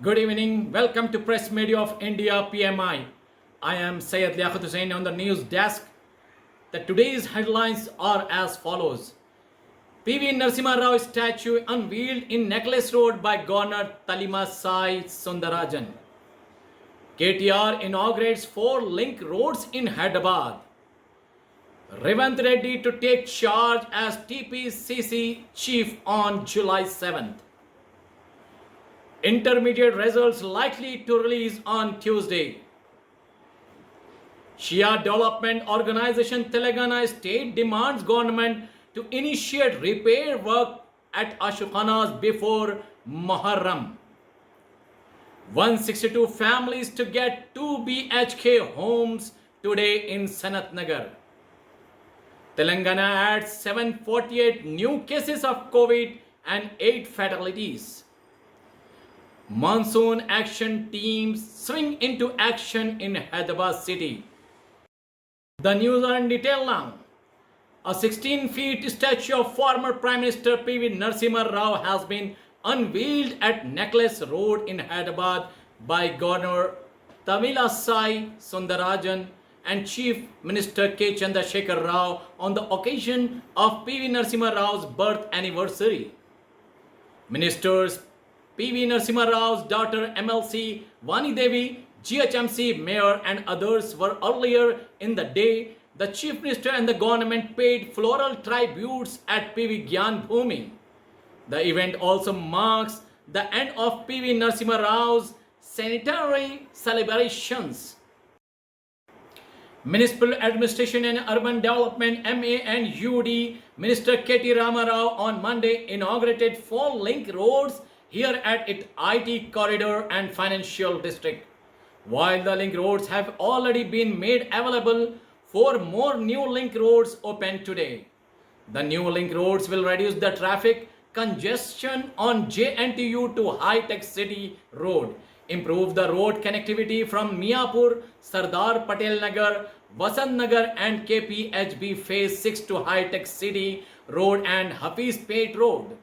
Good evening. Welcome to Press Media of India PMI. I am Syed Liaquat Hussain on the news desk. The today's headlines are as follows. PV Narasimha Rao statue unveiled in Necklace Road by Governor Talimasai Sundarajan. KTR inaugurates 4 link roads in Hyderabad. Revanth Reddy to take charge as TPCC chief on July 7th. Intermediate results likely to release on Tuesday. Shia Development Organization Telangana State demands government to initiate repair work at Ashokhanas before Muharram. 162 families to get 2 BHK homes today in Sanat Nagar. Telangana adds 748 new cases of COVID and 8 fatalities. Monsoon action teams swing into action in Hyderabad city. The news are in detail now. A 16-feet statue of former Prime Minister PV Narasimha Rao has been unveiled at Necklace Road in Hyderabad by Governor Tamilasai Sundarajan and Chief Minister K. Chandrasekhar Rao on the occasion of PV Narasimha Rao's birth anniversary. Ministers PV Narasimha Rao's daughter MLC Vani Devi, GHMC mayor and others were earlier in the day. The Chief Minister and the government paid floral tributes at PV Gyan Bhumi. The event also marks the end of PV Narasimha Rao's centenary celebrations. Municipal Administration and Urban Development MA and UD Minister K.T. Ramarao on Monday inaugurated 4 link roads here at its IT corridor and financial district. While the link roads have already been made available, 4 more new link roads opened today. The new link roads will reduce the traffic congestion on JNTU to High Tech City Road, improve the road connectivity from Miapur, Sardar Patel Nagar, Vasant Nagar and KPHB Phase 6 to High Tech City Road and Hafiz Pate Road.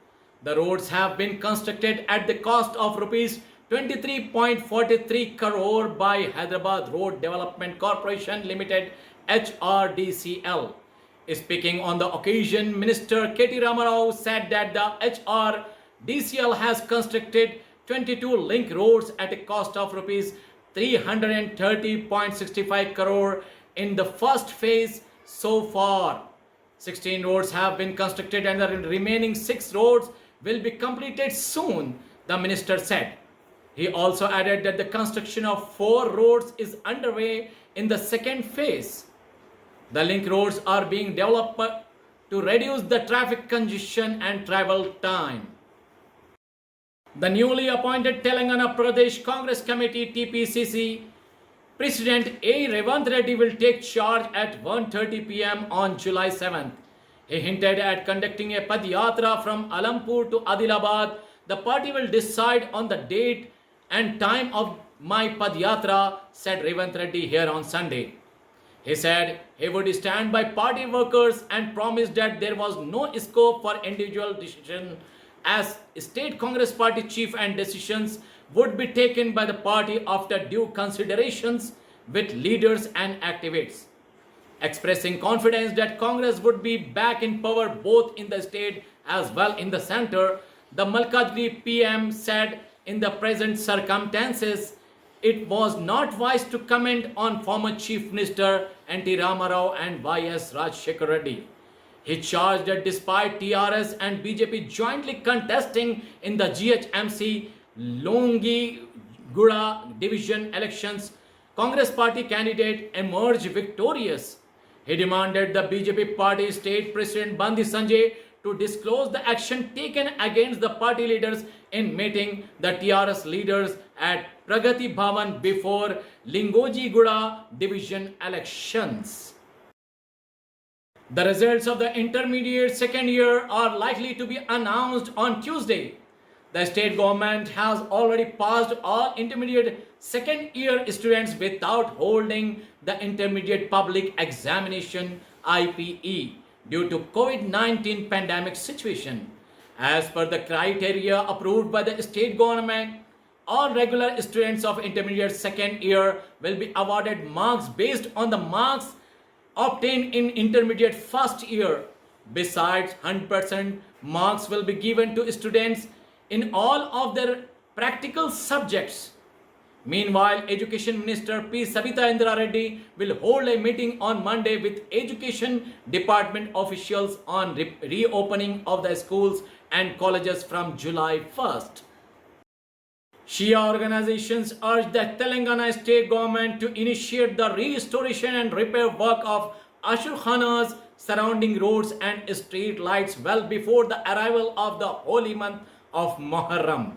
The roads have been constructed at the cost of rupees 23.43 crore by Hyderabad Road Development Corporation Limited HRDCL. Speaking on the occasion, Minister K.T. Ramarao said that the HRDCL has constructed 22 link roads at a cost of rupees 330.65 crore in the first phase so far. 16 roads have been constructed and the remaining 6 roads will be completed soon, the minister said. He also added that the construction of 4 roads is underway in the second phase. The link roads are being developed to reduce the traffic congestion and travel time. The newly appointed Telangana Pradesh Congress Committee TPCC President A. Revanth Reddy will take charge at 1:30 p.m. on July 7th. He hinted at conducting a Padyatra from Alampur to Adilabad. The party will decide on the date and time of my Padyatra, said Revanth Reddy here on Sunday. He said he would stand by party workers and promised that there was no scope for individual decision as state Congress party chief and decisions would be taken by the party after due considerations with leaders and activists. Expressing confidence that Congress would be back in power both in the state as well in the center, the Malkajgiri PM said in the present circumstances, it was not wise to comment on former Chief Minister N.T. Ramarao and Y.S. Rajshekar Reddy. He charged that despite TRS and BJP jointly contesting in the GHMC Longi-Guda division elections, Congress party candidate emerged victorious. He demanded the BJP party state president Bandi Sanjay to disclose the action taken against the party leaders in meeting the TRS leaders at Pragati Bhavan before Lingoji-Guda division elections. The results of the intermediate second year are likely to be announced on Tuesday. The state government has already passed all intermediate second year students without holding the intermediate public examination IPE due to COVID-19 pandemic situation. As per the criteria approved by the state government, All regular students of intermediate second year will be awarded marks based on the marks obtained in intermediate first year. Besides, 100% marks will be given to students in all of their practical subjects. Meanwhile, Education Minister P. Savita Indra Reddy will hold a meeting on Monday with Education Department officials on reopening of the schools and colleges from July 1st. Shia organizations urge the Telangana state government to initiate the restoration and repair work of Ashur Khanas surrounding roads and street lights well before the arrival of the holy month of Muharram.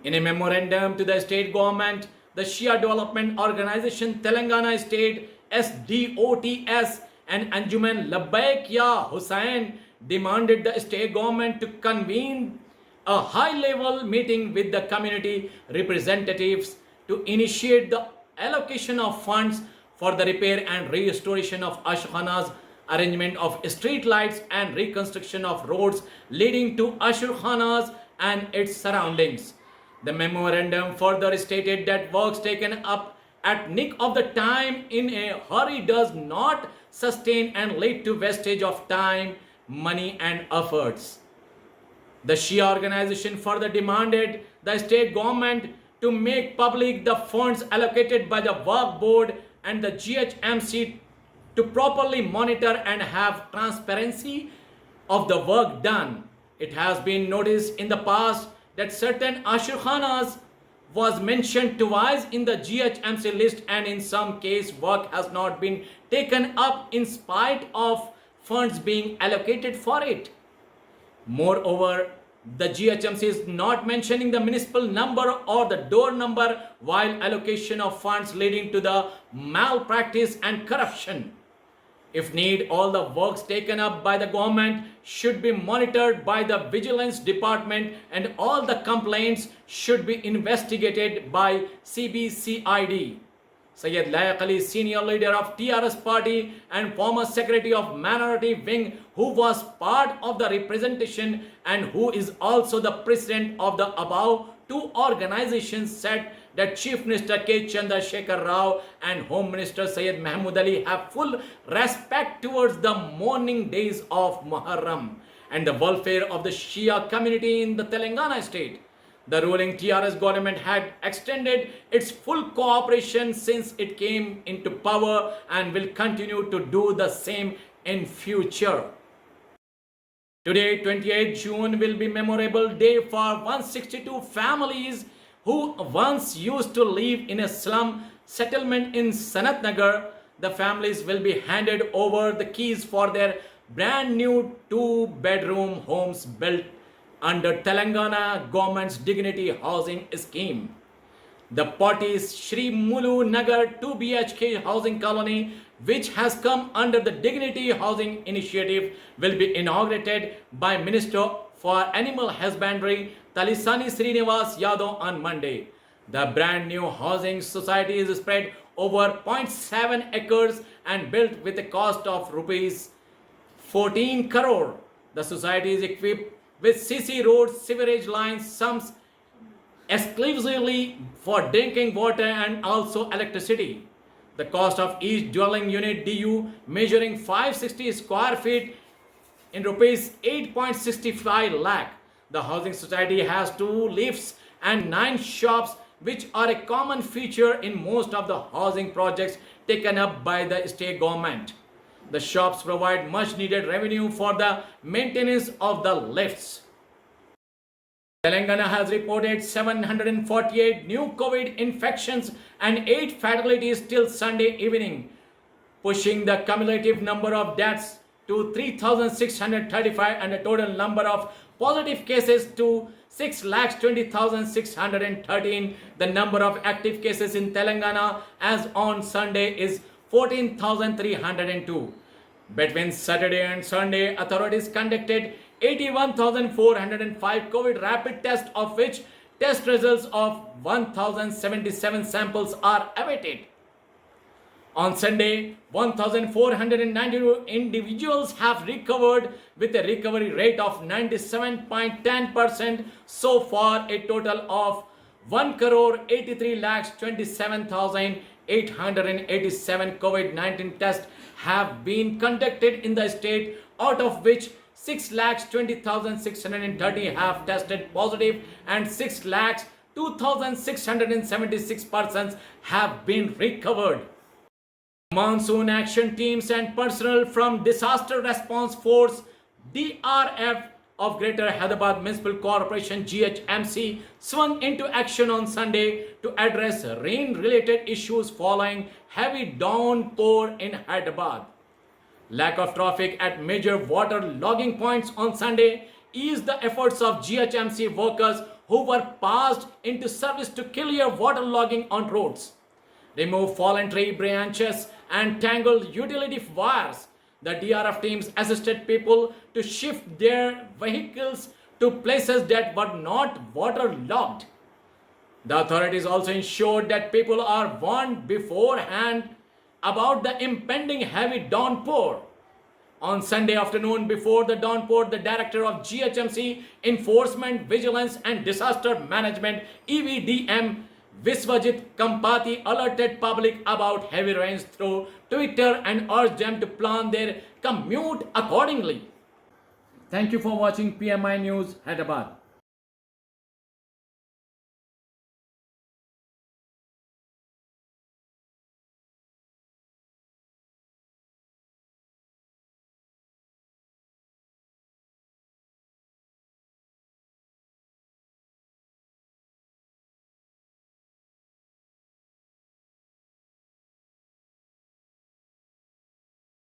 In a memorandum to the state government, the Shia Development Organization Telangana State SDOTS and Anjuman Labbaik Ya Hussain demanded the state government to convene a high-level meeting with the community representatives to initiate the allocation of funds for the repair and restoration of Ashur Khan's arrangement of street lights and reconstruction of roads leading to Ashur Khan's and its surroundings. The memorandum further stated that works taken up at nick of the time in a hurry does not sustain and lead to wastage of time, money and efforts. The Shia organization further demanded the state government to make public the funds allocated by the work board and the GHMC to properly monitor and have transparency of the work done. It has been noticed in the past that certain Ashur Khanas was mentioned twice in the GHMC list and in some case work has not been taken up in spite of funds being allocated for it. Moreover, the GHMC is not mentioning the municipal number or the door number while allocation of funds leading to the malpractice and corruption. If need, all the works taken up by the government should be monitored by the Vigilance Department and all the complaints should be investigated by CBCID. Syed Laiq Ali, senior leader of TRS party and former secretary of Minority Wing, who was part of the representation and who is also the president of the above two organizations, said that Chief Minister K. Chandrasekhar Rao and Home Minister Syed Mahmood Ali have full respect towards the mourning days of Muharram and the welfare of the Shia community in the Telangana state. The ruling TRS government had extended its full cooperation since it came into power and will continue to do the same in future. Today, 28th June, will be a memorable day for 162 families who once used to live in a slum settlement in Sanat Nagar. The families will be handed over the keys for their brand new 2-bedroom homes built under Telangana government's Dignity Housing Scheme. The party's Shri Mulu Nagar 2 BHK housing colony, which has come under the Dignity Housing Initiative, will be inaugurated by Minister for Animal Husbandry Talisani Srinivas Yadav on Monday. The brand new housing society is spread over 0.7 acres and built with a cost of rupees 14 crore. The society is equipped with CC roads, sewerage lines, sumps exclusively for drinking water and also electricity. The cost of each dwelling unit DU measuring 560 square feet in rupees 8.65 lakh. The housing society has 2 lifts and 9 shops, which are a common feature in most of the housing projects taken up by the state government. The shops provide much needed revenue for the maintenance of the lifts. Telangana has reported 748 new COVID infections and 8 fatalities till Sunday evening, pushing the cumulative number of deaths to 3,635 and the total number of positive cases to 6,20,613. The number of active cases in Telangana as on Sunday is 14,302. Between Saturday and Sunday, authorities conducted 81,405 COVID rapid tests, of which test results of 1,077 samples are awaited. On Sunday, 1,492 individuals have recovered with a recovery rate of 97.10%. So far, a total of 1 crore 83 lakhs 27,887 COVID-19 tests have been conducted in the state, out of which 6 lakhs 20,630 have tested positive and 6 lakhs 2,676 persons have been recovered. Monsoon action teams and personnel from Disaster Response Force DRF of Greater Hyderabad Municipal Corporation GHMC swung into action on Sunday to address rain-related issues following heavy downpour in Hyderabad. Lack of traffic at major water logging points on Sunday eased the efforts of GHMC workers who were passed into service to clear water logging on roads, remove fallen tree branches and tangled utility wires. The DRF teams assisted people to shift their vehicles to places that were not waterlogged. The authorities also ensured that people are warned beforehand about the impending heavy downpour. On Sunday afternoon before the downpour, the director of GHMC Enforcement, Vigilance and Disaster Management EVDM Viswajit Kampati alerted public about heavy rains through Twitter and urged them to plan their commute accordingly. Thank you for watching PMI News Hyderabad.